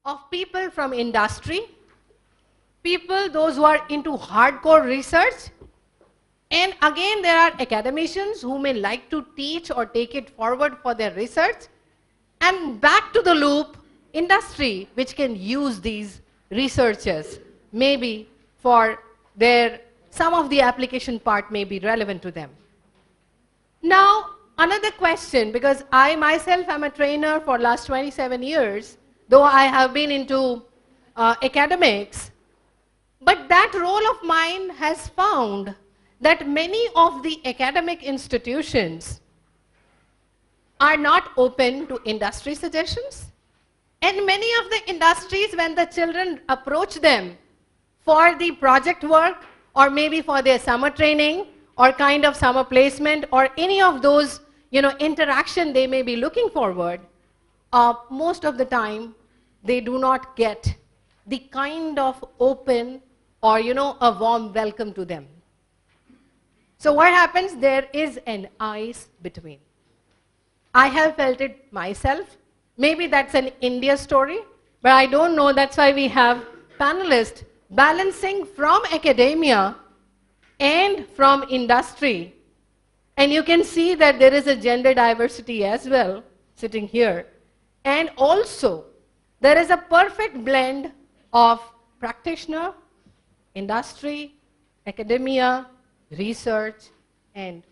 of people from industry, people, those who are into hardcore research, and again there are academicians who may like to teach or take it forward for their research, and back to the loop, industry, which can use these researchers, maybe for their, some of the application part may be relevant to them. Now, another question, because I myself am a trainer for last 27 years, though I have been into academics, but that role of mine has found that many of the academic institutions are not open to industry suggestions. And many of the industries, when the children approach them for the project work, or maybe for their summer training, or kind of summer placement, or any of those, interaction they may be looking forward, most of the time, they do not get the kind of open or, a warm welcome to them. So what happens? There is an ice between. I have felt it myself. Maybe that's an India story, but I don't know. That's why we have panelists balancing from academia and from industry. And you can see that there is a gender diversity as well sitting here. And also, there is a perfect blend of practitioner, industry, academia, research, and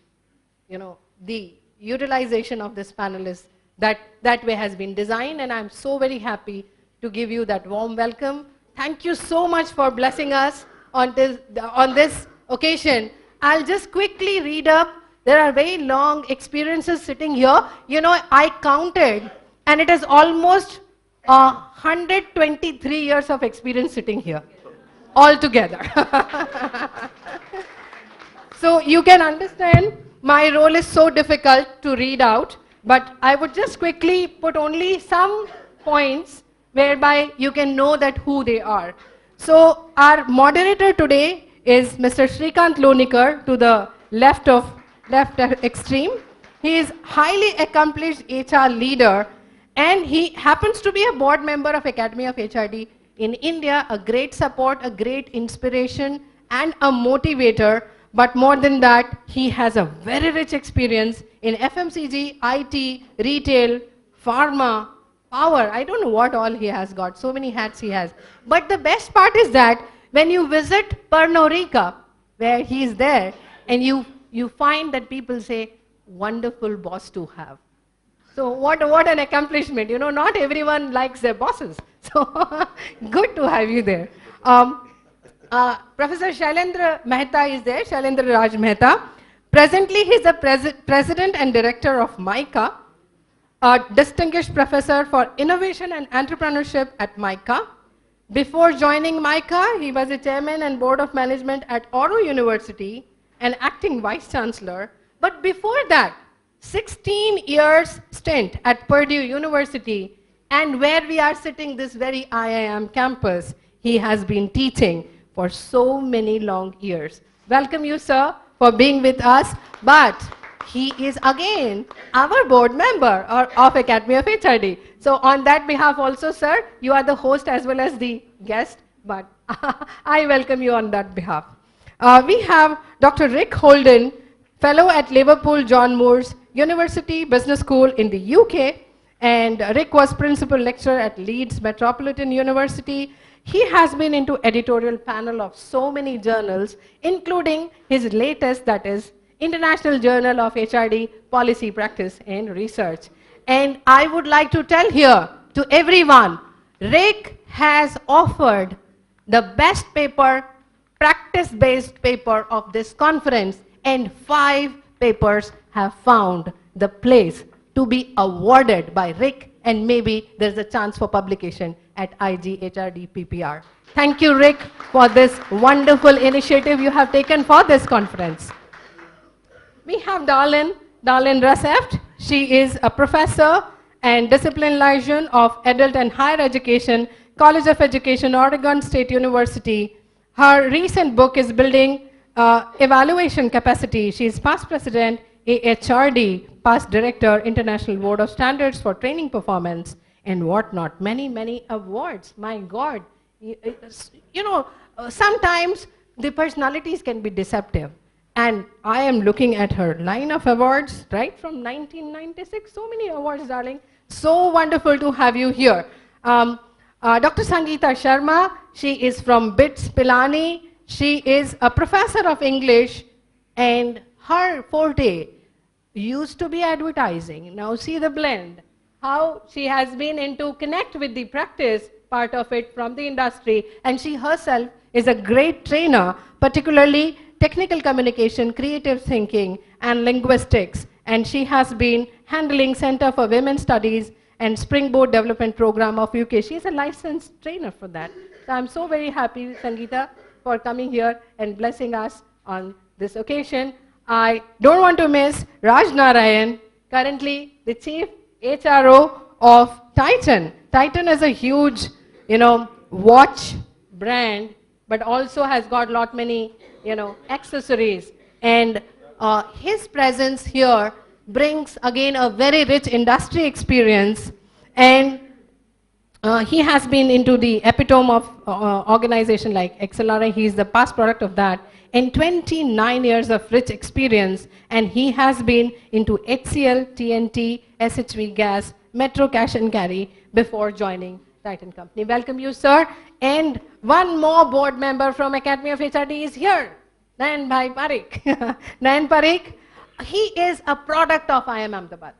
the utilization of this panelist that way has been designed, and I'm so very happy to give you that warm welcome. Thank you so much for blessing us on this occasion. I'll just quickly read up. There are very long experiences sitting here. I counted, and it is almost 123 years of experience sitting here, altogether. So you can understand my role is so difficult to read out, but I would just quickly put only some points whereby you can know that who they are. So our moderator today is Mr. Shrikant Lonikar, to the left extreme. He is highly accomplished HR leader, and he happens to be a board member of Academy of HRD in India, a great support, a great inspiration, and a motivator. But more than that, he has a very rich experience in FMCG, IT, retail, pharma, power. I don't know what all he has got, so many hats he has. But the best part is that when you visit Pernod Ricard, where he is there, and you find that people say, wonderful boss to have. So what an accomplishment. Not everyone likes their bosses. So good to have you there. Professor Shailendra Mehta is there, Shailendra Raj Mehta. Presently, he is the president and director of MICA, a distinguished professor for innovation and entrepreneurship at MICA. Before joining MICA, he was the chairman and board of management at Oro University and acting vice chancellor. But before that, 16 years stint at Purdue University, and where we are sitting this very IIM campus, he has been teaching for so many long years. Welcome you, sir, for being with us. But he is again our board member of Academy of HRD. So on that behalf also, sir, you are the host as well as the guest, but I welcome you on that behalf. We have Dr. Rick Holden, fellow at Liverpool John Moores University Business School in the UK, and Rick was principal lecturer at Leeds Metropolitan University. He has been into editorial panel of so many journals, including his latest, that is International Journal of HRD Policy, Practice and Research. And I would like to tell here to everyone, Rick has offered the best paper, practice-based paper of this conference, and 5 papers have found the place to be awarded by Rick, and maybe there's a chance for publication at IGHRD PPR. Thank you, Rick, for this wonderful initiative you have taken for this conference. We have Darlene Raseft. She is a professor and discipline liaison of adult and higher education, College of Education, Oregon State University. Her recent book is Building Evaluation Capacity. She is past president, AHRD, past director, International Board of Standards for Training Performance, and whatnot. Many, many awards. My God. You know, sometimes the personalities can be deceptive. And I am looking at her line of awards, right, from 1996. So many awards, darling. So wonderful to have you here. Dr. Sangeeta Sharma, she is from BITS Pilani. She is a professor of English, and her forte used to be advertising. Now see the blend. How she has been into connect with the practice part of it from the industry, and she herself is a great trainer, particularly technical communication, creative thinking, and linguistics. And she has been handling Center for Women's Studies and Springboard Development Program of UK. She's a licensed trainer for that. So I'm so very happy, Sangeeta, for coming here and blessing us on this occasion. I don't want to miss Raj Narayan, currently the Chief HRO of Titan. Titan is a huge, watch brand, but also has got lot many, accessories. And his presence here brings again a very rich industry experience, and he has been into the epitome of organization like XLRI. He is the past product of that, and 29 years of rich experience, and he has been into HCL, TNT, SHV Gas, Metro Cash and Carry before joining Titan Company. Welcome you, sir. And one more board member from Academy of HRD is here, Nayan Bhai Parikh. Nayan Parikh, he is a product of IIM Ahmedabad.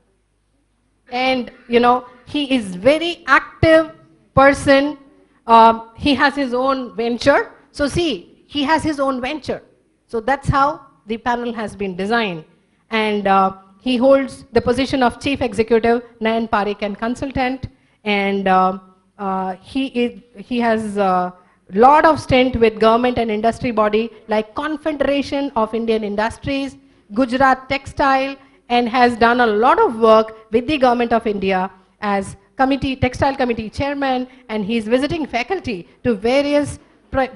And, he is very active person. He has his own venture. So see, he has his own venture. So that's how the panel has been designed. And he holds the position of Chief Executive, Nayan Parikh, and consultant. And he has a lot of stint with government and industry body like Confederation of Indian Industries, Gujarat Textile, and has done a lot of work with the Government of India as Textile Committee Chairman, and he's visiting faculty to various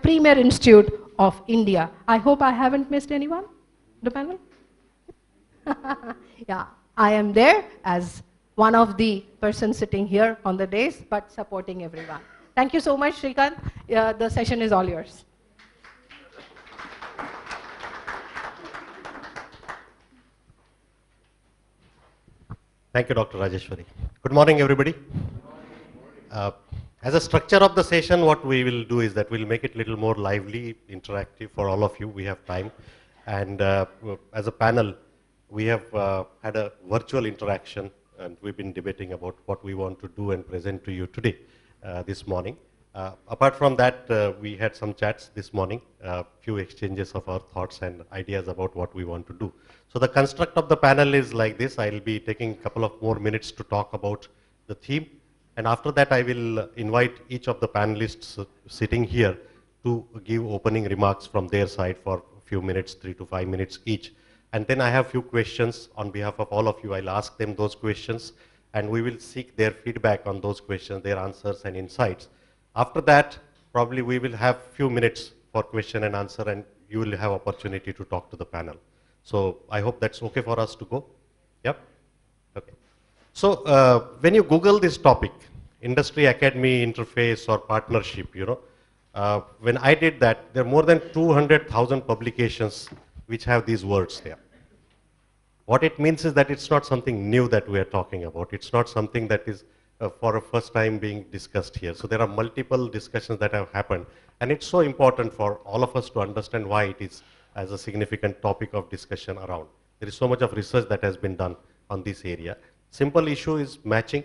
premier institute of India. I hope I haven't missed anyone, the panel? Yeah, I am there as one of the persons sitting here on the days, but supporting everyone. Thank you so much, Shrikant. The session is all yours. Thank you, Dr. Rajeshwari. Good morning, everybody. As a structure of the session, what we will do is that we'll make it a little more lively, interactive for all of you. We have time. And as a panel, we have had a virtual interaction, and we've been debating about what we want to do and present to you today, this morning. Apart from that, we had some chats this morning, a few exchanges of our thoughts and ideas about what we want to do. So the construct of the panel is like this. I'll be taking a couple of more minutes to talk about the theme. And after that, I will invite each of the panelists sitting here to give opening remarks from their side for a few minutes, 3 to 5 minutes each. And then I have a few questions on behalf of all of you. I'll ask them those questions, and we will seek their feedback on those questions, their answers and insights. After that, probably we will have a few minutes for question and answer, and you will have opportunity to talk to the panel. So I hope that's okay for us to go. Yep. Okay. So when you Google this topic, industry academy interface or partnership, when I did that, there are more than 200,000 publications which have these words there. What it means is that it's not something new that we are talking about. It's not something that is for a first time being discussed here. So there are multiple discussions that have happened, and it's so important for all of us to understand why it is as a significant topic of discussion around. There is so much of research that has been done on this area. Simple issue is matching.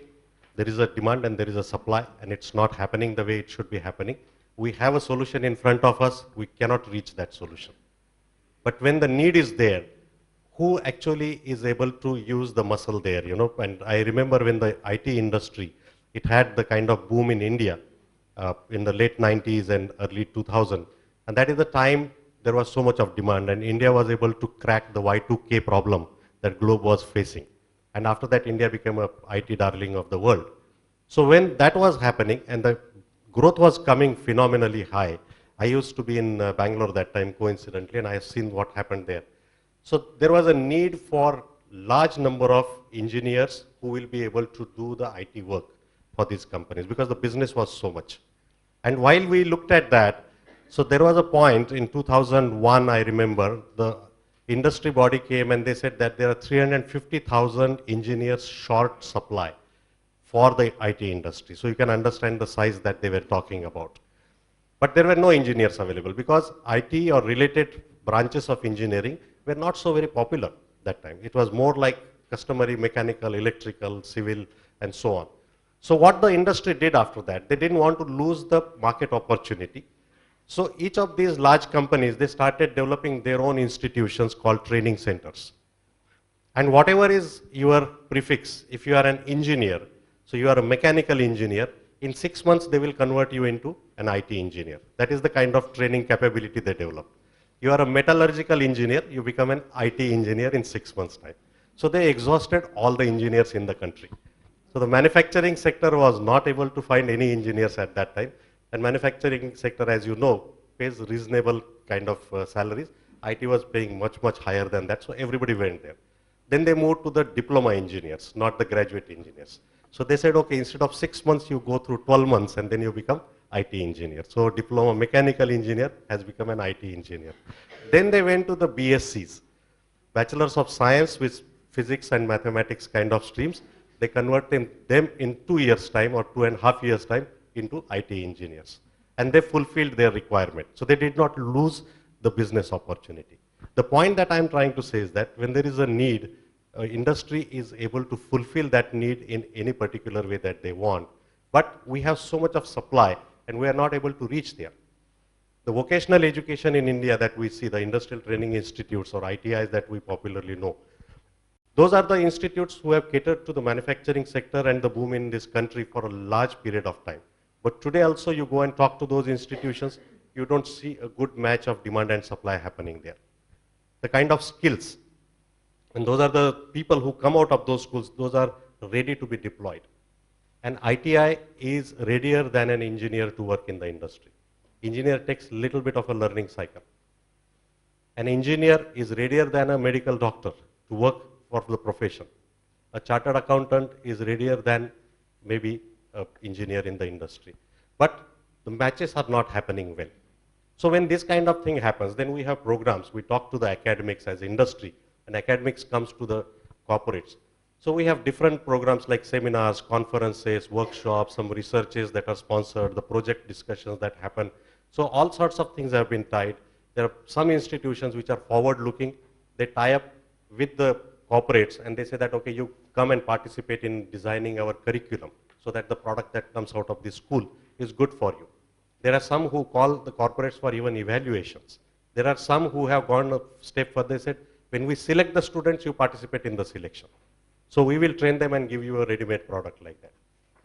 There is a demand and there is a supply, and it's not happening the way it should be happening. We have a solution in front of us, we cannot reach that solution. But when the need is there, who actually is able to use the muscle there, And I remember when the IT industry, it had the kind of boom in India in the late 90s and early 2000. And that is the time there was so much of demand, and India was able to crack the Y2K problem that globe was facing. And after that, India became a IT darling of the world. So when that was happening and the growth was coming phenomenally high, I used to be in Bangalore that time, coincidentally, and I have seen what happened there. So there was a need for large number of engineers who will be able to do the IT work. for these companies because the business was so much. And while we looked at that, so there was a point in 2001, I remember, the industry body came and they said that there are 350,000 engineers short supply for the IT industry. So you can understand the size that they were talking about. But there were no engineers available because IT or related branches of engineering were not so very popular that time. It was more like customary mechanical, electrical, civil, and so on. So what the industry did after that, they didn't want to lose the market opportunity. So each of these large companies, they started developing their own institutions called training centers. And whatever is your prefix, if you are an engineer, so you are a mechanical engineer, in 6 months they will convert you into an IT engineer. That is the kind of training capability they develop. You are a metallurgical engineer, you become an IT engineer in 6 months' time. So they exhausted all the engineers in the country. So the manufacturing sector was not able to find any engineers at that time. And manufacturing sector, as you know, pays reasonable kind of salaries. IT was paying much, much higher than that, so everybody went there. Then they moved to the diploma engineers, not the graduate engineers. So they said, okay, instead of 6 months, you go through 12 months and then you become IT engineer. So diploma mechanical engineer has become an IT engineer. Then they went to the BScs, Bachelors of Science with Physics and Mathematics kind of streams. They converted them in 2 years' time or 2.5 years' time into IT engineers. And they fulfilled their requirement. So they did not lose the business opportunity. The point that I'm trying to say is that when there is a need, industry is able to fulfill that need in any particular way that they want. But we have so much of supply and we are not able to reach there. The vocational education in India that we see, the industrial training institutes or ITIs that we popularly know, those are the institutes who have catered to the manufacturing sector and the boom in this country for a large period of time. But today also you go and talk to those institutions, you don't see a good match of demand and supply happening there. The kind of skills, and those are the people who come out of those schools, those are ready to be deployed. An ITI is readier than an engineer to work in the industry. Engineer takes little bit of a learning cycle. An engineer is readier than a medical doctor to work for the profession. A chartered accountant is readier than maybe an engineer in the industry. But the matches are not happening well. So when this kind of thing happens, then we have programs. We talk to the academics as industry, and academics comes to the corporates. So we have different programs like seminars, conferences, workshops, some researches that are sponsored, the project discussions that happen. So all sorts of things have been tied. There are some institutions which are forward-looking. They tie up with the corporates and they say that, okay, you come and participate in designing our curriculum so that the product that comes out of this school is good for you. There are some who call the corporates for even evaluations. There are some who have gone a step further. They said, when we select the students, you participate in the selection. So we will train them and give you a ready-made product like that.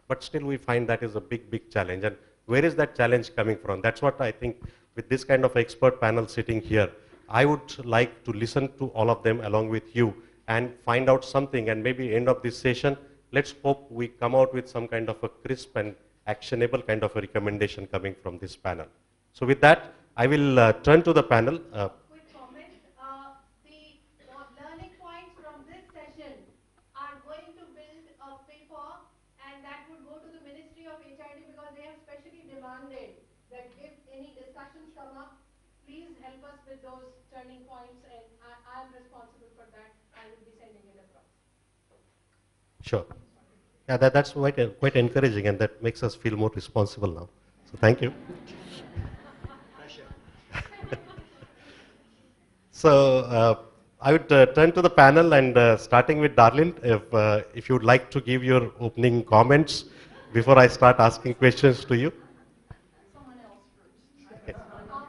But still we find that is a big, big challenge. And where is that challenge coming from? That's what I think with this kind of expert panel sitting here, I would like to listen to all of them along with you and find out something, and maybe end of this session, let's hope we come out with some kind of a crisp and actionable kind of a recommendation coming from this panel. So with that, I will turn to the panel. Quick comment. The learning points from this session are going to build a paper, and that would go to the Ministry of AHRD because they have specially demanded that if any discussions come up, please help us with those turning points, and I'm responsible for that. I will be sending it across. Sure. Yeah, that's quite encouraging, and that makes us feel more responsible now. So thank you. So I would turn to the panel, and starting with Darlene, if you would like to give your opening comments before I start asking questions to you. Someone else first. Okay.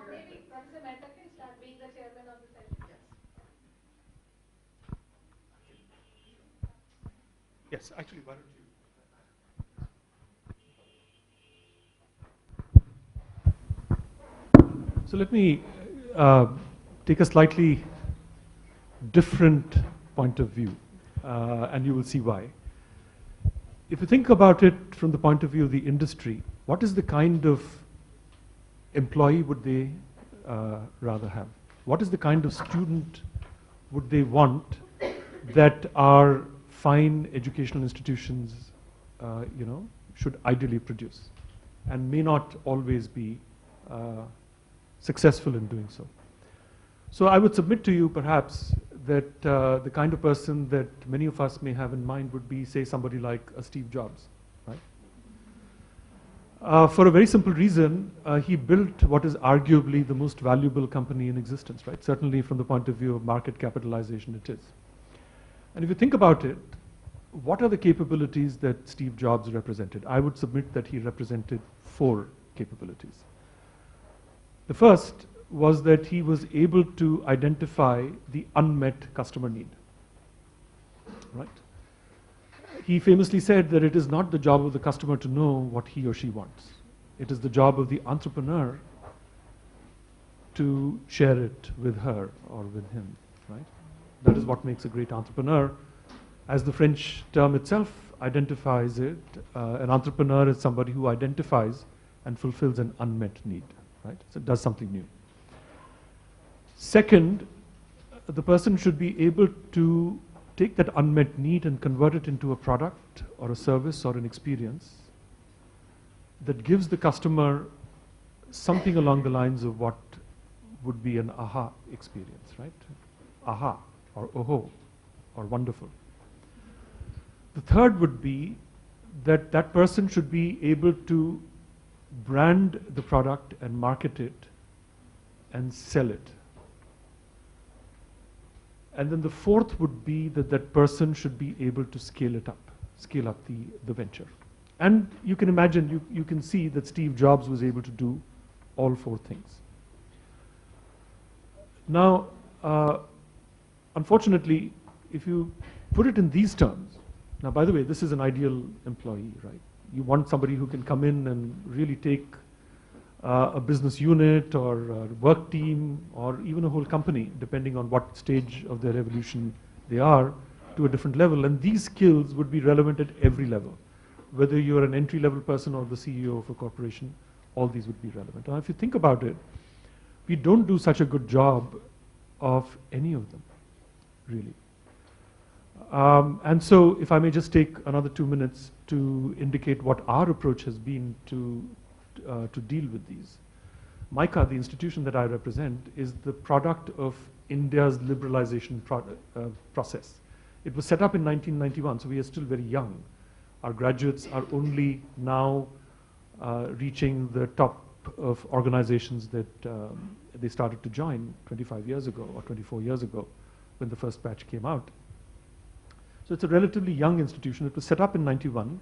Maybe Professor Mehta can start being the chairman of the session. Yes, actually, why don't you? So let me take a slightly different point of view, and you will see why. If you think about it from the point of view of the industry, what is the kind of employee would they rather have? What is the kind of student would they want that our fine educational institutions, should ideally produce, and may not always be successful in doing so. So I would submit to you perhaps that the kind of person that many of us may have in mind would be, say, somebody like Steve Jobs, right? For a very simple reason, he built what is arguably the most valuable company in existence, right? Certainly from the point of view of market capitalization, it is. And if you think about it, what are the capabilities that Steve Jobs represented? I would submit that he represented 4 capabilities. The first was that he was able to identify the unmet customer need, right? He famously said that it is not the job of the customer to know what he or she wants. It is the job of the entrepreneur to share it with her or with him, right? That is what makes a great entrepreneur. As the French term itself identifies it, an entrepreneur is somebody who identifies and fulfills an unmet need, right? So it does something new. Second, the person should be able to take that unmet need and convert it into a product or a service or an experience that gives the customer something along the lines of what would be an aha experience, right? Aha, or oho, or wonderful. The third would be that that person should be able to brand the product and market it and sell it. And then the fourth would be that that person should be able to scale up the venture. And you can imagine, you can see that Steve Jobs was able to do all 4 things. Now, unfortunately, if you put it in these terms, now by the way, this is an ideal employee, right? You want somebody who can come in and really take a business unit or a work team or even a whole company, depending on what stage of their evolution they are, to a different level. And these skills would be relevant at every level. Whether you're an entry-level person or the CEO of a corporation, all these would be relevant. Now, if you think about it, we don't do such a good job of any of them, really. And so, if I may just take another 2 minutes to indicate what our approach has been to deal with these. MICA, the institution that I represent, is the product of India's liberalization process. It was set up in 1991, so we are still very young. Our graduates are only now reaching the top of organizations that they started to join 25 years ago or 24 years ago when the first batch came out. So it's a relatively young institution. It was set up in 91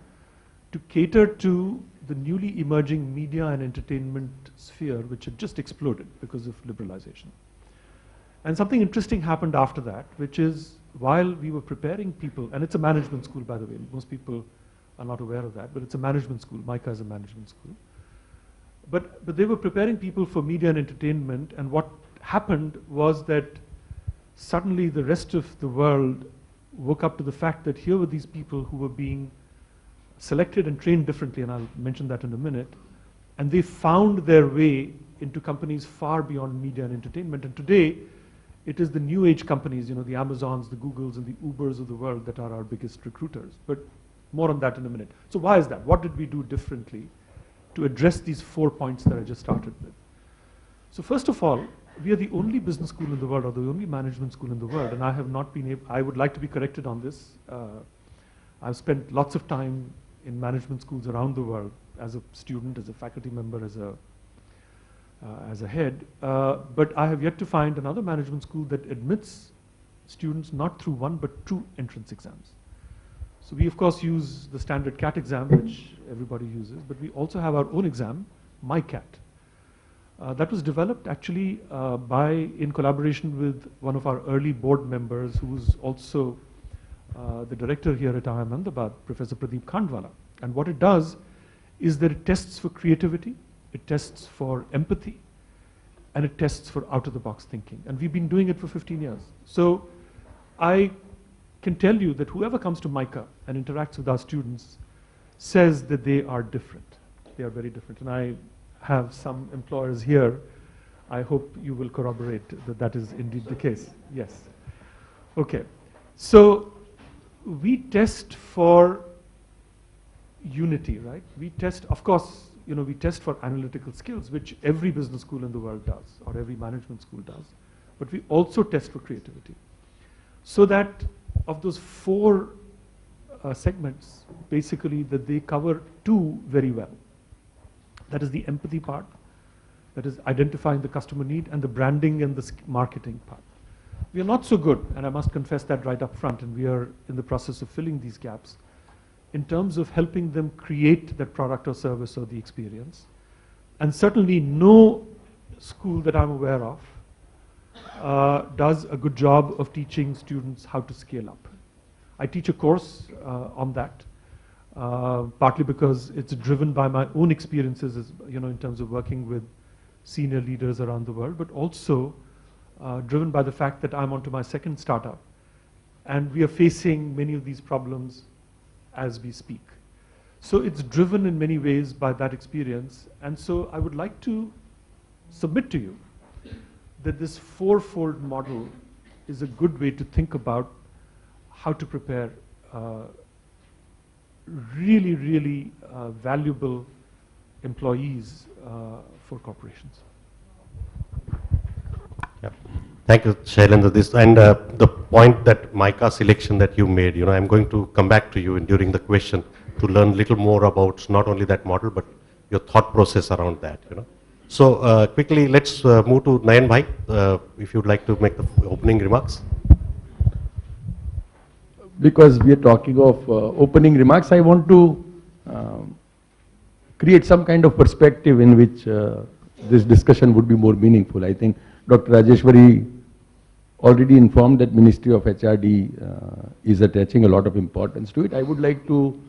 to cater to the newly emerging media and entertainment sphere, which had just exploded because of liberalization. And something interesting happened after that, which is while we were preparing people, and it's a management school, by the way, most people are not aware of that, but it's a management school. MICA is a management school. But they were preparing people for media and entertainment, and what happened was that suddenly the rest of the world woke up to the fact that here were these people who were being selected and trained differently, and I'll mention that in a minute, and they found their way into companies far beyond media and entertainment. And today, it is the new age companies, you know, the Amazons, the Googles, and the Ubers of the world that are our biggest recruiters. But more on that in a minute. So why is that? What did we do differently to address these 4 points that I just started with? So first of all, we are the only business school in the world, or the only management school in the world, and I have not been able, I would like to be corrected on this. I've spent lots of time in management schools around the world as a student, as a faculty member, as a head, but I have yet to find another management school that admits students not through 1 but 2 entrance exams. So we of course use the standard CAT exam, which everybody uses, but we also have our own exam, MyCAT. That was developed actually in collaboration with one of our early board members, who's also the director here at IIM Ahmedabad, Professor Pradeep Khandwala. And what it does is that it tests for creativity, it tests for empathy, and it tests for out-of-the-box thinking. And we've been doing it for 15 years. So I can tell you that whoever comes to MICA and interacts with our students says that they are different. They are very different. And I have some employers here. I hope you will corroborate that that is indeed the case. Yes. Okay. So we test for unity, right? We test, of course, we test for analytical skills, which every business school in the world does, or every management school does. But we also test for creativity. So that of those four segments, basically, that they cover two very well. That is the empathy part, that is identifying the customer need, and the branding and the marketing part. We are not so good, and I must confess that right up front, and we are in the process of filling these gaps in terms of helping them create that product or service or the experience. And certainly no school that I'm aware of does a good job of teaching students how to scale up. I teach a course on that, partly because it's driven by my own experiences as, in terms of working with senior leaders around the world, but also driven by the fact that I'm onto my second startup, and we are facing many of these problems as we speak. So it's driven in many ways by that experience, and so I would like to submit to you that this fourfold model is a good way to think about how to prepare really, really valuable employees for corporations. Yeah. Thank you, Shailendra. This and the point that Micah selection that you made, I'm going to come back to you during the question to learn a little more about not only that model but your thought process around that. So quickly, let's move to Nayan Bhai, if you'd like to make the opening remarks. Because we are talking of opening remarks, I want to create some kind of perspective in which this discussion would be more meaningful. I think Dr. Rajeshwari already informed that Ministry of HRD is attaching a lot of importance to it. I would like to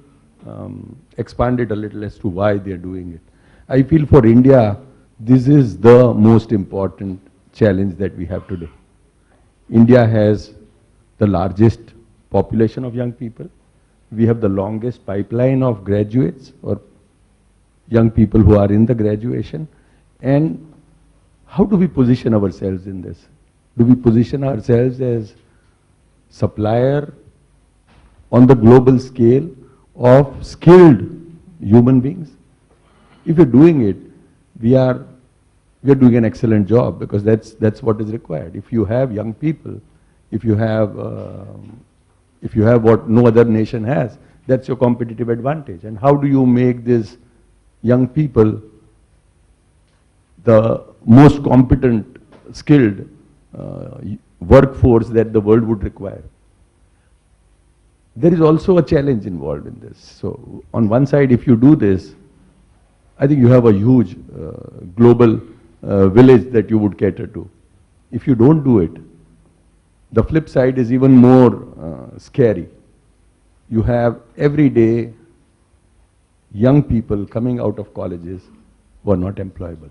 expand it a little as to why they are doing it. I feel for India, this is the most important challenge that we have today. India has the largest population of young people. We have the longest pipeline of graduates or young people who are in the graduation. And how do we position ourselves in this? Do we position ourselves as supplier on the global scale of skilled human beings? If you're doing it, we are doing an excellent job, because that's what is required. If you have young people, if you have what no other nation has, that's your competitive advantage. And how do you make these young people the most competent, skilled workforce that the world would require? There is also a challenge involved in this. So on one side, if you do this, I think you have a huge global village that you would cater to. If you don't do it, the flip side is even more scary. You have every day young people coming out of colleges who are not employable.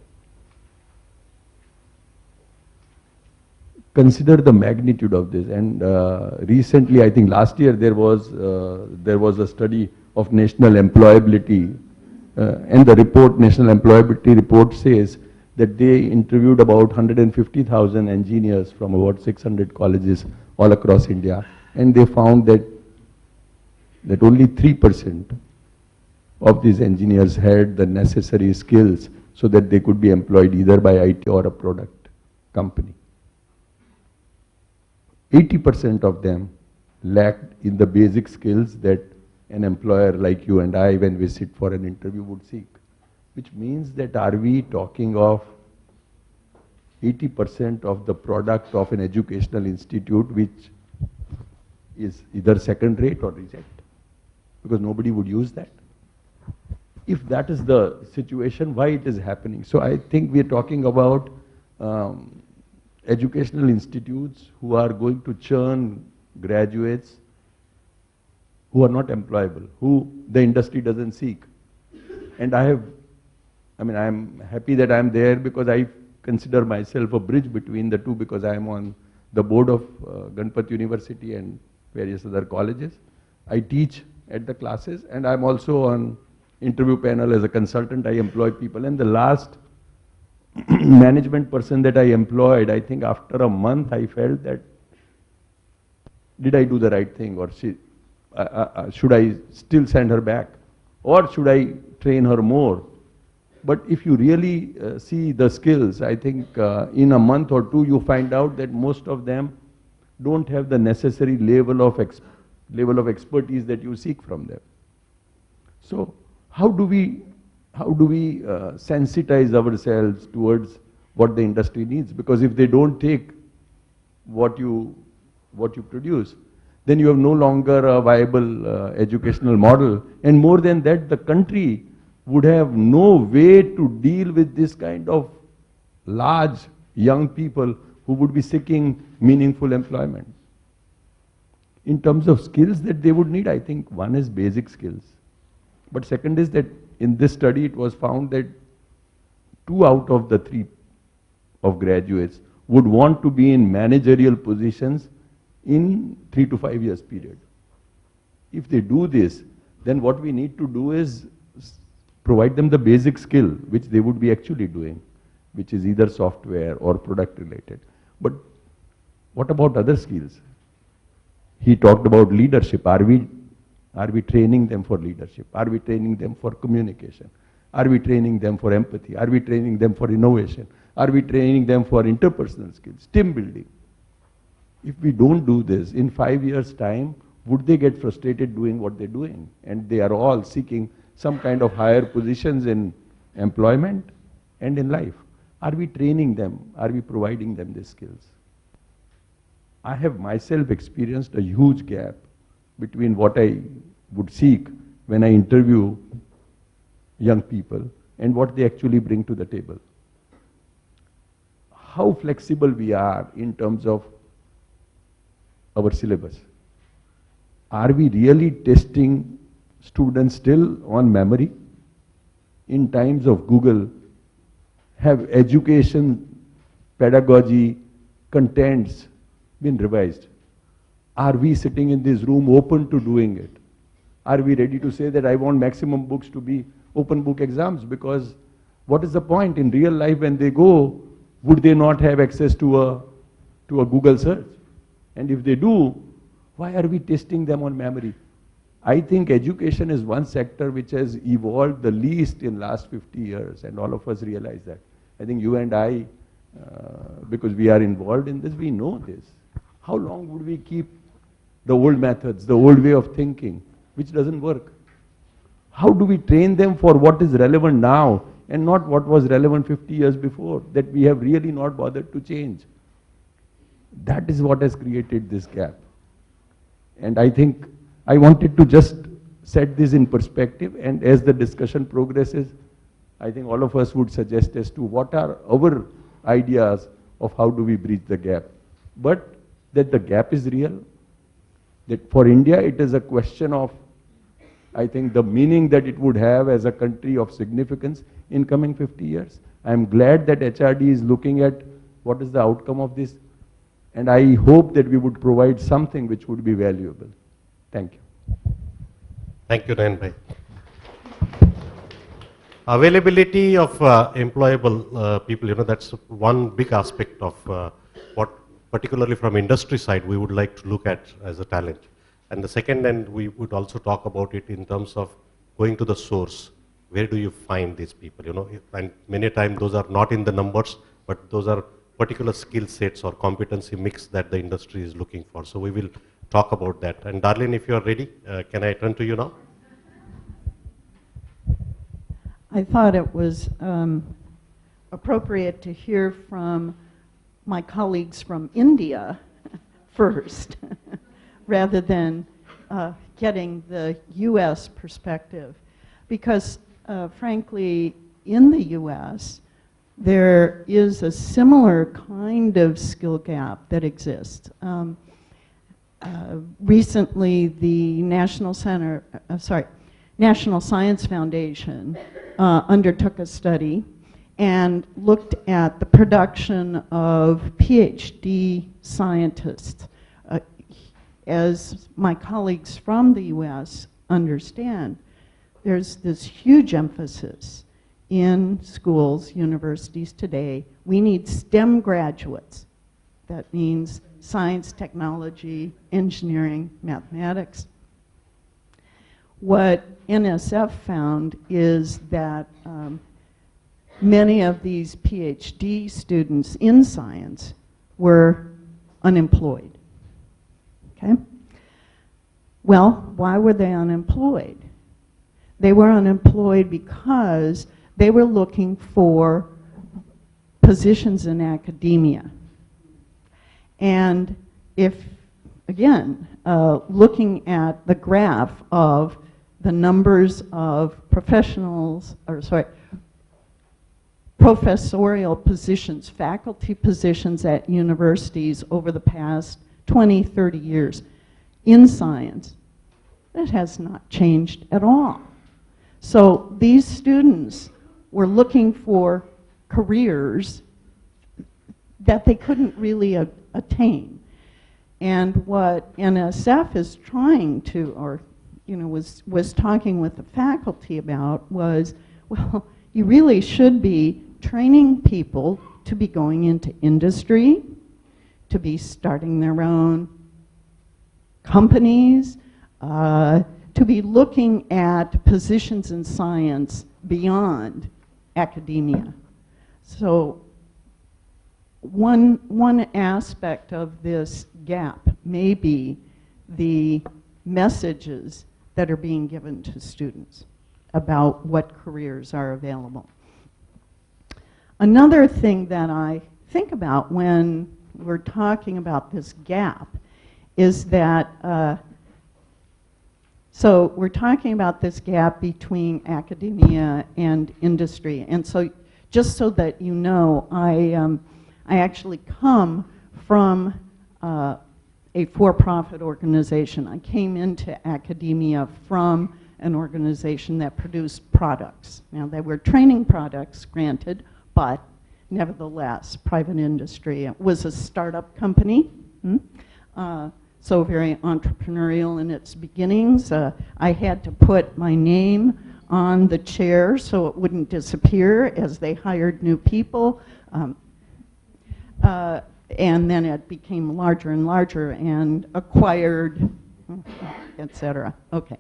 Consider the magnitude of this. And recently, I think last year, there was a study of national employability, and the report, national employability report, says that they interviewed about 150,000 engineers from about 600 colleges all across India, and they found that only 3% of these engineers had the necessary skills so that they could be employed either by IT or a product company. 80% of them lacked in the basic skills that an employer like you and I, when we sit for an interview, would seek. Which means that, are we talking of 80% of the product of an educational institute which is either second rate or reject? Because nobody would use that. If that is the situation, why it is happening? So I think we are talking about educational institutes who are going to churn graduates who are not employable, who the industry doesn't seek. And I'm happy that I'm there, because I consider myself a bridge between the two, because I am on the board of Ganpat University and various other colleges. I teach at the classes, and I'm also on interview panel as a consultant. I employ people, and the last management person that I employed, I think after a month I felt that, did I do the right thing, or should I still send her back? or should I train her more? But if you really see the skills, I think in a month or two you find out that most of them don't have the necessary level of expertise that you seek from them. So how do we sensitize ourselves towards what the industry needs? Because if they don't take what you produce, then you have no longer a viable educational model. And more than that, the country would have no way to deal with this kind of large young people who would be seeking meaningful employment. In terms of skills that they would need, I think one is basic skills. But second is that in this study it was found that 2 out of the 3 of graduates would want to be in managerial positions in 3 to 5 years period. If they do this, then what we need to do is provide them the basic skill which they would be actually doing, which is either software or product related. But what about other skills? He talked about leadership. Are we training them for leadership? Are we training them for communication? Are we training them for empathy? Are we training them for innovation? Are we training them for interpersonal skills, team building? If we don't do this, in 5 years' time, would they get frustrated doing what they're doing? And they are all seeking some kind of higher positions in employment and in life. Are we training them? Are we providing them these skills? I have myself experienced a huge gap between what I would seek when I interview young people and what they actually bring to the table. How flexible we are in terms of our syllabus. Are we really testing students still on memory? In times of Google, have education, pedagogy, contents been revised? Are we sitting in this room open to doing it? Are we ready to say that I want maximum books to be open book exams? Because what is the point in real life when they go, would they not have access to a Google search? And if they do, why are we testing them on memory? I think education is one sector which has evolved the least in last 50 years, and all of us realize that. I think you and I, because we are involved in this, we know this. How long would we keep the old methods, the old way of thinking, which doesn't work? How do we train them for what is relevant now and not what was relevant 50 years before, that we have really not bothered to change? That is what has created this gap. And I think I wanted to just set this in perspective, and as the discussion progresses, I think all of us would suggest as to what are our ideas of how do we bridge the gap. But that the gap is real, that for India it is a question of, I think, the meaning that it would have as a country of significance in coming 50 years. I am glad that HRD is looking at what is the outcome of this, and I hope that we would provide something which would be valuable. Thank you. Thank you, Nayan bhai. Availability of employable people, that's one big aspect of what, particularly from industry side, we would like to look at as a talent. And the second, and we would also talk about it in terms of going to the source. Where do you find these people? And many times those are not in the numbers, but those are particular skill sets or competency mix that the industry is looking for. So we will talk about that. And Darlene, if you are ready, can I turn to you now? I thought it was appropriate to hear from my colleagues from India first, rather than getting the US perspective. Because frankly, in the US, there is a similar kind of skill gap that exists. Recently, the National Science Foundation undertook a study and looked at the production of PhD scientists. As my colleagues from the US understand, there's this huge emphasis in schools, universities today. We need STEM graduates. That means science, technology, engineering, mathematics. what NSF found is that many of these PhD students in science were unemployed. Okay? Well, why were they unemployed? They were unemployed because they were looking for positions in academia. And if, again, looking at the graph of the numbers of professorial positions, faculty positions at universities over the past 20, 30 years in science, it has not changed at all. So these students were looking for careers that they couldn't really attain. And what NSF is trying to, or was talking with the faculty about was, well, you really should be training people to be going into industry, to be starting their own companies, to be looking at positions in science beyond academia. So one aspect of this gap may be the messages that are being given to students about what careers are available. Another thing that I think about when we're talking about this gap is that, so we're talking about this gap between academia and industry. And so just so that you know, I actually come from a for-profit organization. I came into academia from an organization that produced products. Now, they were training products, granted, but nevertheless, private industry. It was a startup company, so very entrepreneurial in its beginnings. I had to put my name on the chair so it wouldn't disappear as they hired new people. And then it became larger and larger and acquired, et cetera. Okay.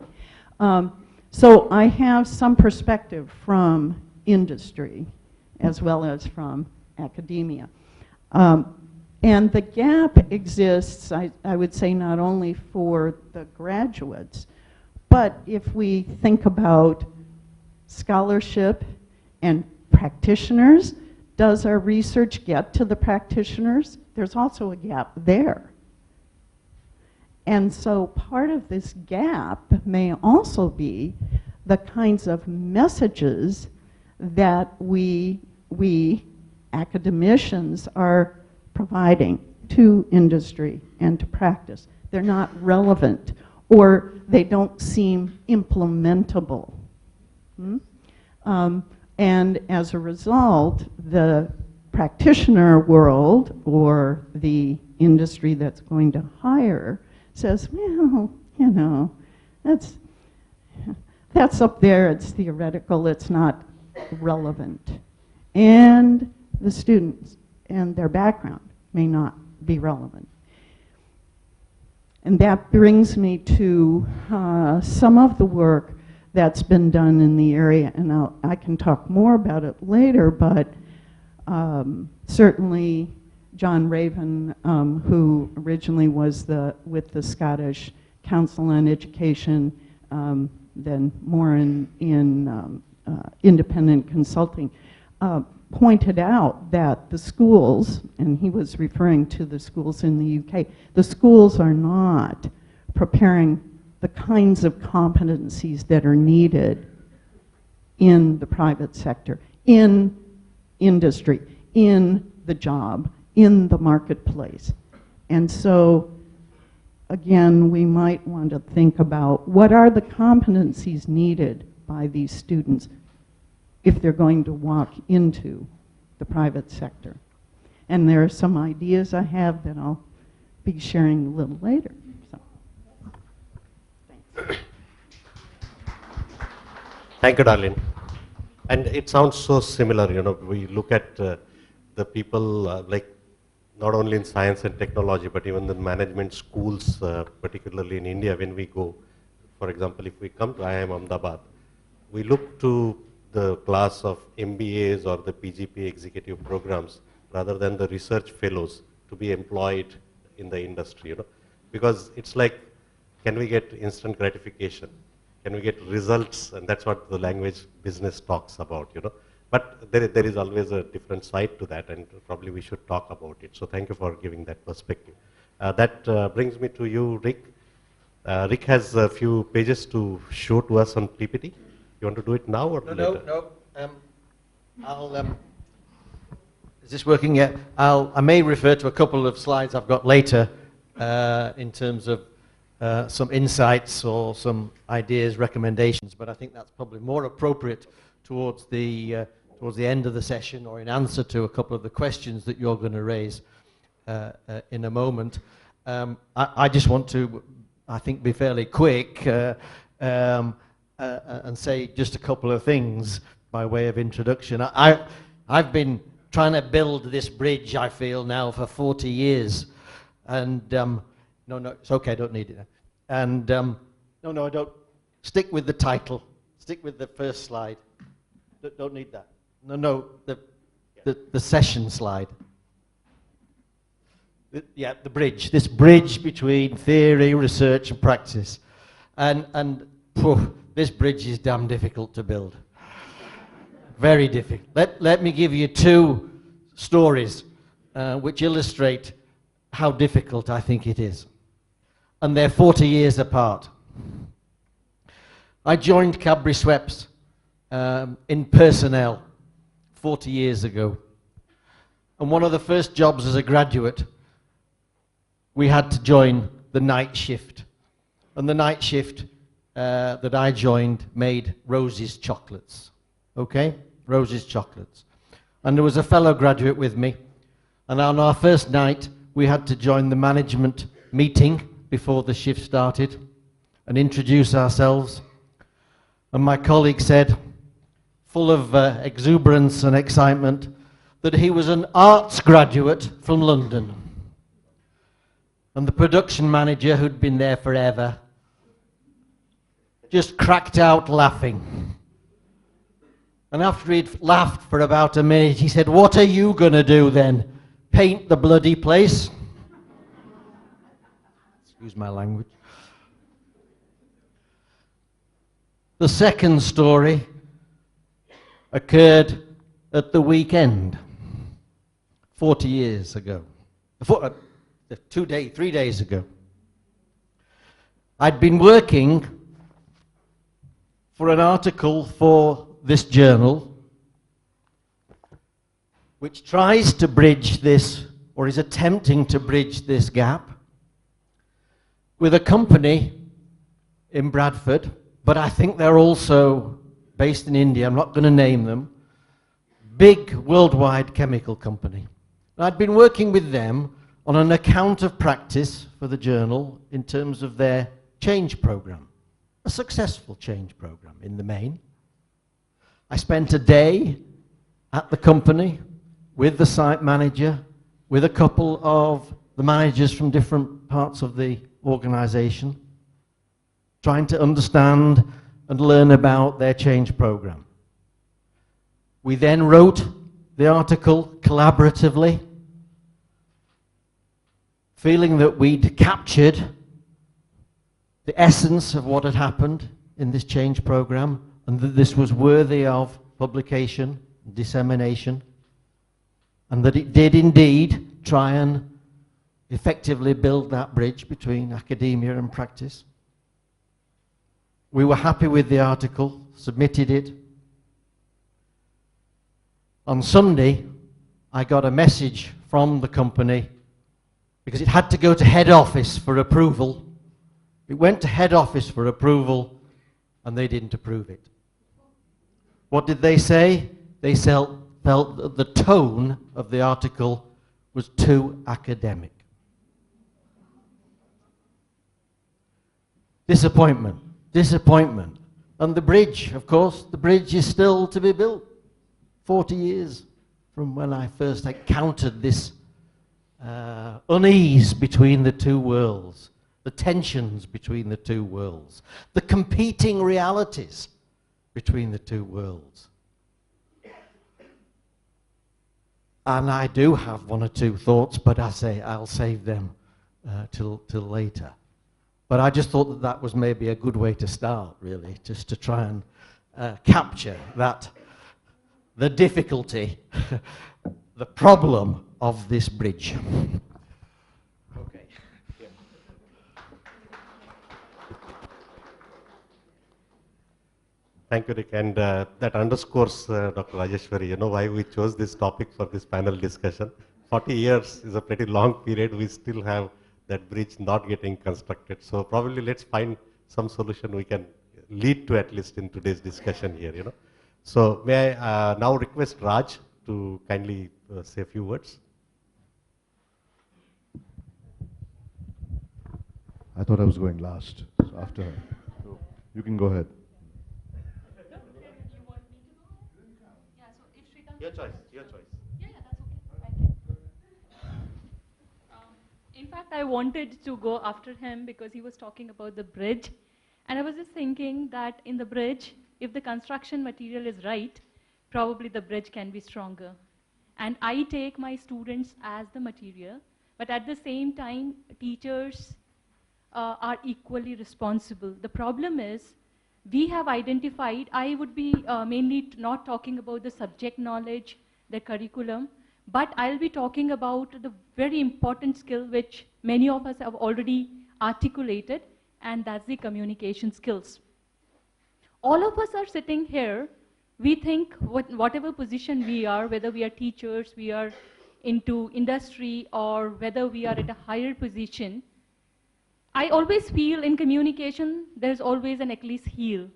So I have some perspective from industry as well as from academia. And the gap exists, I would say, not only for the graduates, but if we think about scholarship and practitioners, does our research get to the practitioners? There's also a gap there. And so part of this gap may also be the kinds of messages that we academicians are providing to industry and to practice. They're not relevant, or they don't seem implementable. And as a result, the practitioner world or the industry that's going to hire says, well, that's up there, it's theoretical, it's not relevant. And the students and their background may not be relevant. And that brings me to some of the work that's been done in the area, and I can talk more about it later, but certainly John Raven, who originally was with the Scottish Council on Education, then more in independent consulting, pointed out that the schools, and he was referring to the schools in the UK, the schools are not preparing the kinds of competencies that are needed in the private sector, in industry, in the job, in the marketplace. And so, again, we might want to think about what are the competencies needed by these students if they're going to walk into the private sector. And there are some ideas I have that I'll be sharing a little later. So. Thank you, Darlene. And it sounds so similar, we look at the people like not only in science and technology, but even the management schools, particularly in India, when we go for example, if we come to IIM Ahmedabad, we look to the class of MBAs or the PGP executive programs rather than the research fellows to be employed in the industry, because it's like, can we get instant gratification? Can we get results? And that's what the language business talks about, But there is always a different side to that, and probably we should talk about it. So thank you for giving that perspective. That brings me to you, Rick. Rick has a few pages to show to us on PPT. You want to do it now or later? No. Is this working yet? I may refer to a couple of slides I've got later in terms of some insights or some ideas, recommendations, but I think that's probably more appropriate towards the end of the session, or in answer to a couple of the questions that you're going to raise in a moment. I just want to, I think, be fairly quick and say just a couple of things by way of introduction. I've been trying to build this bridge, I feel, now for 40 years. And, no, it's okay, I don't need it. And, no, I don't. Stick with the title. Stick with the first slide. Don't need that. No, the session slide. The bridge. This bridge between theory, research, and practice. And this bridge is damn difficult to build. Very difficult. Let me give you two stories which illustrate how difficult I think it is. And they're 40 years apart. I joined Cadbury Schweppes in personnel 40 years ago. And one of the first jobs as a graduate, we had to join the night shift. And the night shift that I joined made Rose's chocolates. Okay? Rose's chocolates. And there was a fellow graduate with me. And on our first night, we had to join the management meeting before the shift started and introduce ourselves. And my colleague said, full of exuberance and excitement, that he was an arts graduate from London. And the production manager, who'd been there forever, just cracked out laughing. And after he'd laughed for about a minute, he said, "What are you going to do then? Paint the bloody place?" Excuse my language. The second story occurred at the weekend, 40 years ago. 3 days ago. I'd been working for an article for this journal which tries to bridge this, or is attempting to bridge this gap, with a company in Bradford, but I think they're also based in India, I'm not going to name them, big worldwide chemical company. And I'd been working with them on an account of practice for the journal in terms of their change program, a successful change program in the main. I spent a day at the company with the site manager, with a couple of the managers from different parts of the organization, trying to understand and learn about their change program. We then wrote the article collaboratively, feeling that we'd captured the essence of what had happened in this change program, and that this was worthy of publication, dissemination, and that it did indeed try and effectively build that bridge between academia and practice. We were happy with the article, submitted it. On Sunday, I got a message from the company, because it had to go to head office for approval. It went to head office for approval, and they didn't approve it. What did they say? They felt that the tone of the article was too academic. Disappointment. Disappointment. And the bridge, of course, the bridge is still to be built. 40 years from when I first encountered this unease between the two worlds. the tensions between the two worlds, the competing realities between the two worlds. And I do have one or two thoughts, but I'll save them till later. But I just thought that that was maybe a good way to start, really, just to try and capture that, the difficulty, the problem of this bridge. Okay. Yeah. Thank you, Rick. And that underscores, Dr. Rajeshwari, you know, why we chose this topic for this panel discussion. 40 years is a pretty long period. We still have that bridge not getting constructed. So probably let's find some solution we can lead to, at least in today's discussion here, you know. So may I now request Raj to kindly say a few words. I thought I was going last, so after her. So you can go ahead. Your choice, your choice. Yeah, that's okay. I can. In fact, I wanted to go after him because he was talking about the bridge. And I was just thinking that in the bridge, if the construction material is right, probably the bridge can be stronger. And I take my students as the material, but at the same time, teachers are equally responsible. The problem is, we have identified, I would be mainly not talking about the subject knowledge, the curriculum, but I'll be talking about the very important skill which many of us have already articulated, and that's the communication skills. All of us are sitting here, we think whatever position we are, whether we are teachers, we are into industry, or whether we are at a higher position, I always feel in communication, there's always an Achilles heel.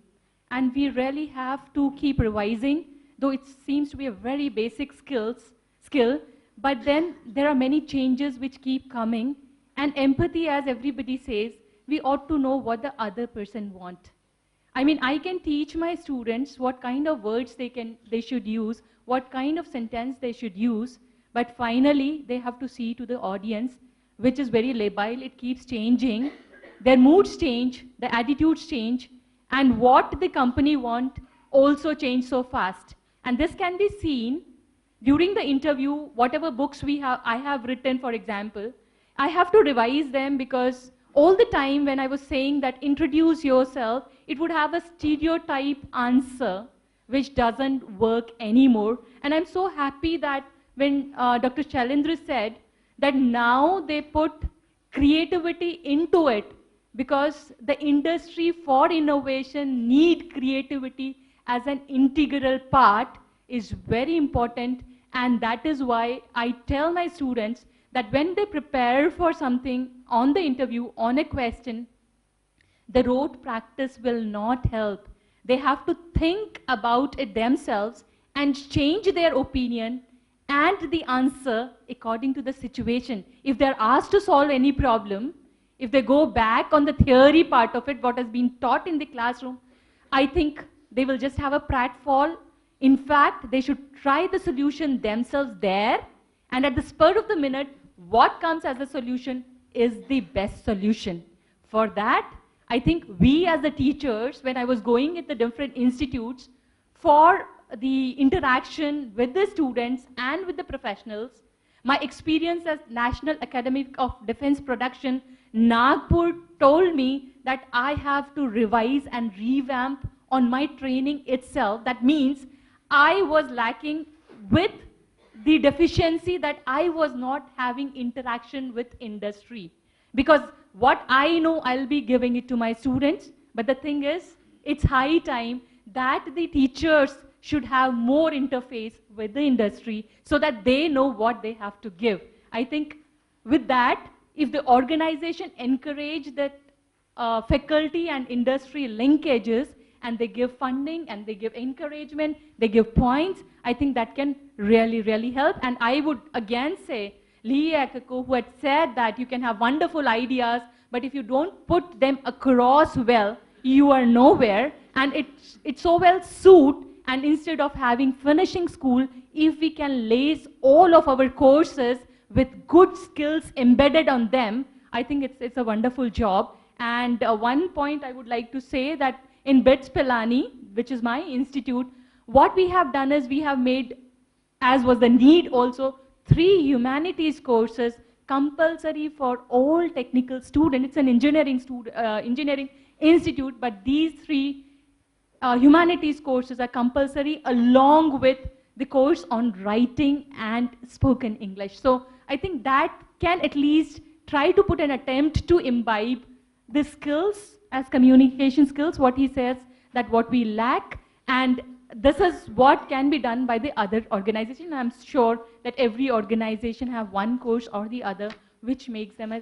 And we really have to keep revising, though it seems to be a very basic skill, but then there are many changes which keep coming. And empathy, as everybody says, we ought to know what the other person wants. I mean, I can teach my students what kind of words they should use, what kind of sentence they should use, but finally, they have to see to the audience, which is very labile, it keeps changing. Their moods change, their attitudes change, and what the company want also change so fast. And this can be seen during the interview, whatever books I have written, for example, I have to revise them because all the time when I was saying that introduce yourself, it would have a stereotype answer, which doesn't work anymore. And I'm so happy that when Dr. Shailendra said, that now they put creativity into it because the industry for innovation need creativity as an integral part is very important, and that is why I tell my students that when they prepare for something on the interview, on a question, the rote practice will not help. They have to think about it themselves and change their opinion and the answer according to the situation. If they're asked to solve any problem, if they go back on the theory part of it, what has been taught in the classroom, I think they will just have a pratfall. In fact, they should try the solution themselves there, and at the spur of the minute, what comes as a solution is the best solution. For that, I think we as the teachers, when I was going at the different institutes, for the interaction with the students and with the professionals, my experience as National Academy of Defense Production, Nagpur told me that I have to revise and revamp on my training itself. That means I was lacking with the deficiency that I was not having interaction with industry. Because what I know, I'll be giving it to my students. But the thing is, it's high time that the teachers should have more interface with the industry so that they know what they have to give. I think with that, if the organization encourage that faculty and industry linkages, and they give funding and they give encouragement, they give points, I think that can really, really help. And I would again say, Lee Akako, who had said that you can have wonderful ideas, but if you don't put them across well, you are nowhere. And it's so well suited, and instead of having finishing school, if we can lace all of our courses with good skills embedded on them, I think it's a wonderful job. And one point I would like to say that in BITS Pilani, which is my institute, what we have done is we have made, as was the need also, 3 humanities courses compulsory for all technical students. It's an engineering institute, but these 3 humanities courses are compulsory along with the course on writing and spoken English. So I think that can at least try to put an attempt to imbibe the skills as communication skills, what he says that what we lack, and this is what can be done by the other organization. I'm sure that every organization have one course or the other which makes them a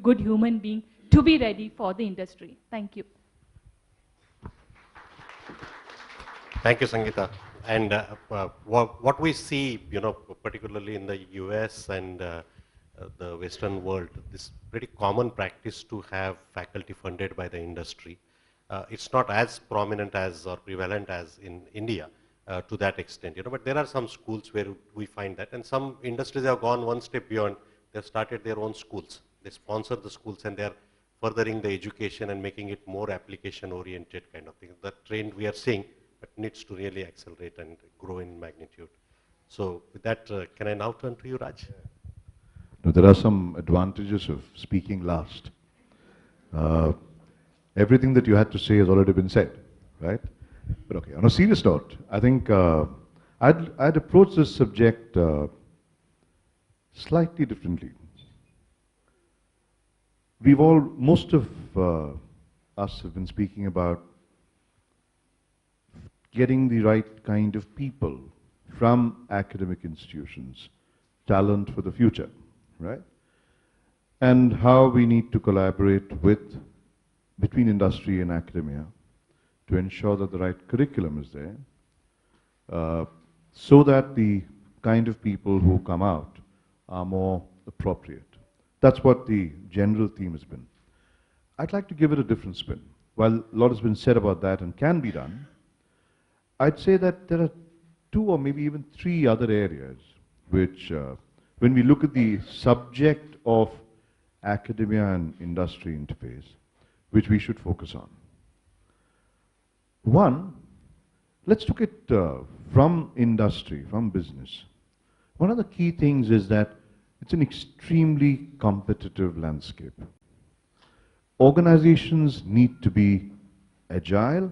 good human being to be ready for the industry. Thank you. Thank you, Sangeeta. And what we see, particularly in the US and the Western world, this pretty common practice to have faculty funded by the industry. It's not as prominent as or prevalent as in India to that extent, but there are some schools where we find that, and some industries have gone one step beyond. They've started their own schools. They sponsor the schools and they're furthering the education and making it more application oriented kind of thing. That trend we are seeing, but needs to really accelerate and grow in magnitude. So with that, can I now turn to you, Raj? No, there are some advantages of speaking last. Everything that you had to say has already been said, right? But okay, on a serious note, I think I'd approach this subject slightly differently. Most of us have been speaking about getting the right kind of people from academic institutions, talent for the future, right? And how we need to collaborate between industry and academia to ensure that the right curriculum is there, so that the kind of people who come out are more appropriate. That's what the general theme has been. I'd like to give it a different spin. While a lot has been said about that and can be done, I'd say that there are 2 or maybe even 3 other areas which, when we look at the subject of academia and industry interface, which we should focus on. One, let's look at from industry, from business. One of the key things is that it's an extremely competitive landscape. Organizations need to be agile,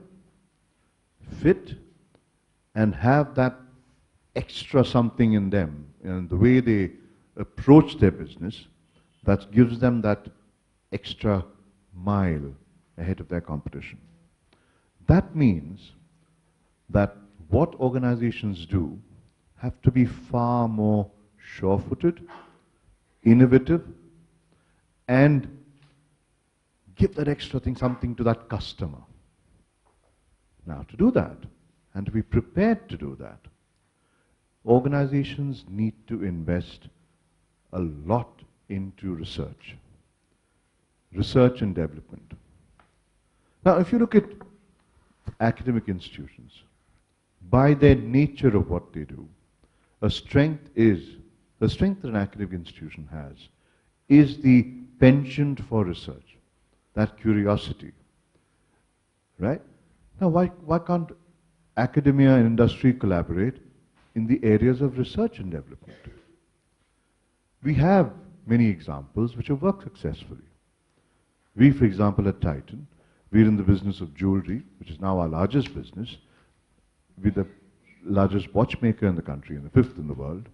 fit, and have that extra something in them, and the way they approach their business, that gives them that extra mile ahead of their competition. That means that what organizations do have to be far more sure-footed, innovative, and give that extra thing, something to that customer. Now, to do that, and to be prepared to do that, organizations need to invest a lot into research and development. Now, if you look at academic institutions, by their nature of what they do, the strength that an academic institution has is the penchant for research, that curiosity, right? Now, why can't academia and industry collaborate in the areas of research and development? We have many examples which have worked successfully. We, for example, at Titan, we're in the business of jewelry, which is now our largest business. We're the largest watchmaker in the country and the 5th in the world.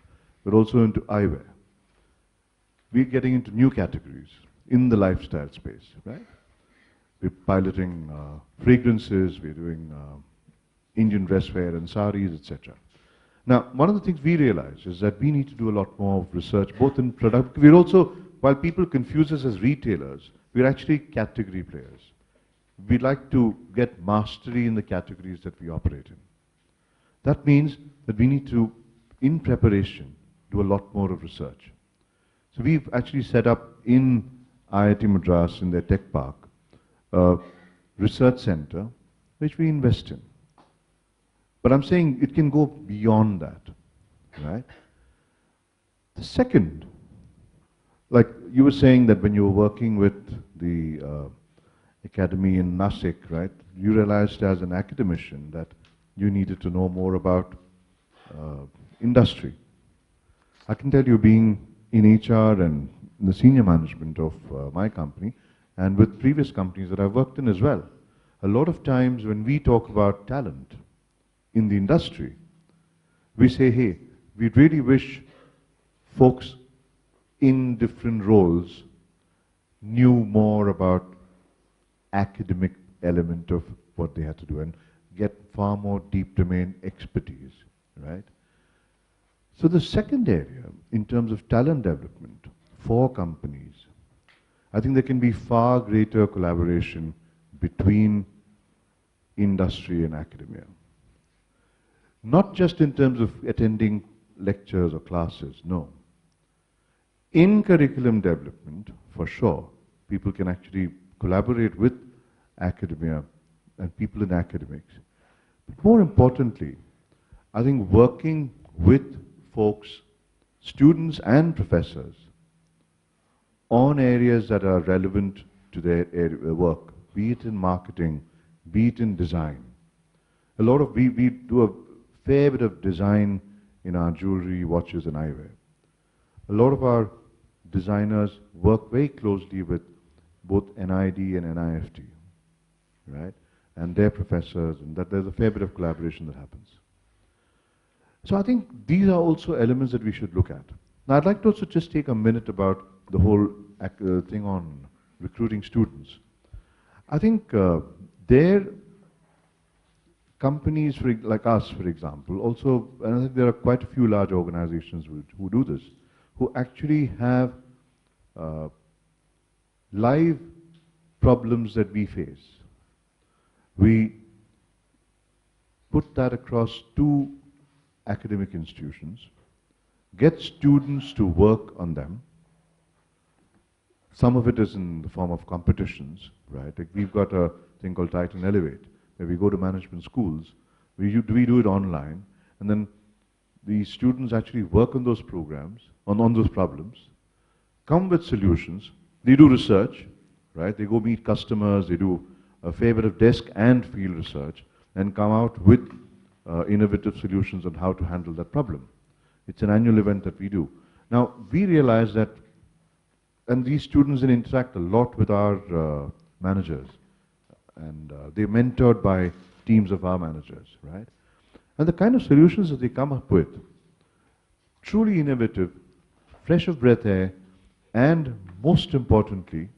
We're also into eyewear. We're getting into new categories in the lifestyle space, right? We're piloting fragrances, we're doing Indian dress wear and saris, etc. Now, one of the things we realize is that we need to do a lot more of research, both in product. We're also, while people confuse us as retailers, we're actually category players. We'd like to get mastery in the categories that we operate in. That means that we need to, in preparation, do a lot more of research. So we've actually set up in IIT Madras, in their tech park, a research center, which we invest in. But I'm saying it can go beyond that, right? The second like you were saying that when you were working with the academy in Nasik, right, you realized as an academician that you needed to know more about industry. I can tell you, being in HR and in the senior management of my company and with previous companies that I've worked in as well, a lot of times when we talk about talent in the industry, we say, hey, we really wish folks in different roles knew more about academic element of what they had to do and get far more deep domain expertise, right? So the second area, in terms of talent development for companies, I think there can be far greater collaboration between industry and academia. Not just in terms of attending lectures or classes, no. In curriculum development, for sure, people can actually collaborate with academia and people in academics. But more importantly, I think working with folks, students and professors, on areas that are relevant to their work, be it in marketing, be it in design. A lot of, we do a fair bit of design in our jewelry, watches and eyewear. A lot of our designers work very closely with both NID and NIFT, right? And their professors, and that there's a fair bit of collaboration that happens. So I think these are also elements that we should look at. Now I'd like to also just take a minute about the whole thing on recruiting students. I think their companies like us, for example, also, and I think there are quite a few large organizations who do this, who actually have live problems that we face. We put that across 2 academic institutions, get students to work on them. Some of it is in the form of competitions, right? Like we've got a thing called Titan Elevate, where we go to management schools, we do it online, and then the students actually work on those programs, on those problems, come with solutions, they do research, right? They go meet customers, they do a fair bit of desk and field research, and come out with innovative solutions on how to handle that problem. It's an annual event that we do. Now, we realize that, and these students then interact a lot with our managers, and they're mentored by teams of our managers, right? And the kind of solutions that they come up with, truly innovative, fresh of breath air, and most importantly,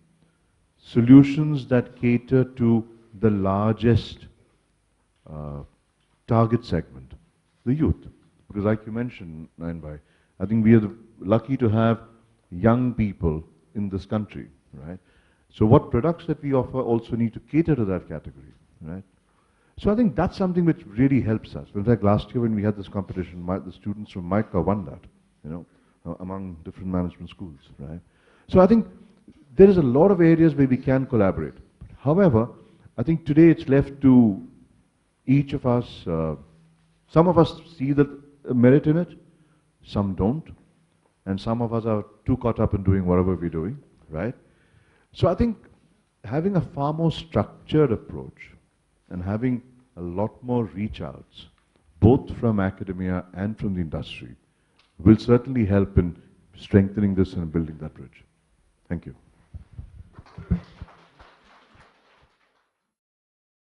solutions that cater to the largest target segment, the youth. Because like you mentioned, Nayanbhai, I think we are lucky to have young people in this country, right? So what products that we offer also need to cater to that category, right? So I think that's something which really helps us. In fact, last year when we had this competition, the students from MICA won that, you know, among different management schools, right? So I think there is a lot of areas where we can collaborate. However, I think today it's left to each of us. Some of us see the merit in it, some don't, and some of us are too caught up in doing whatever we're doing, right? So I think having a far more structured approach and having a lot more reach outs, both from academia and from the industry, will certainly help in strengthening this and building that bridge. Thank you.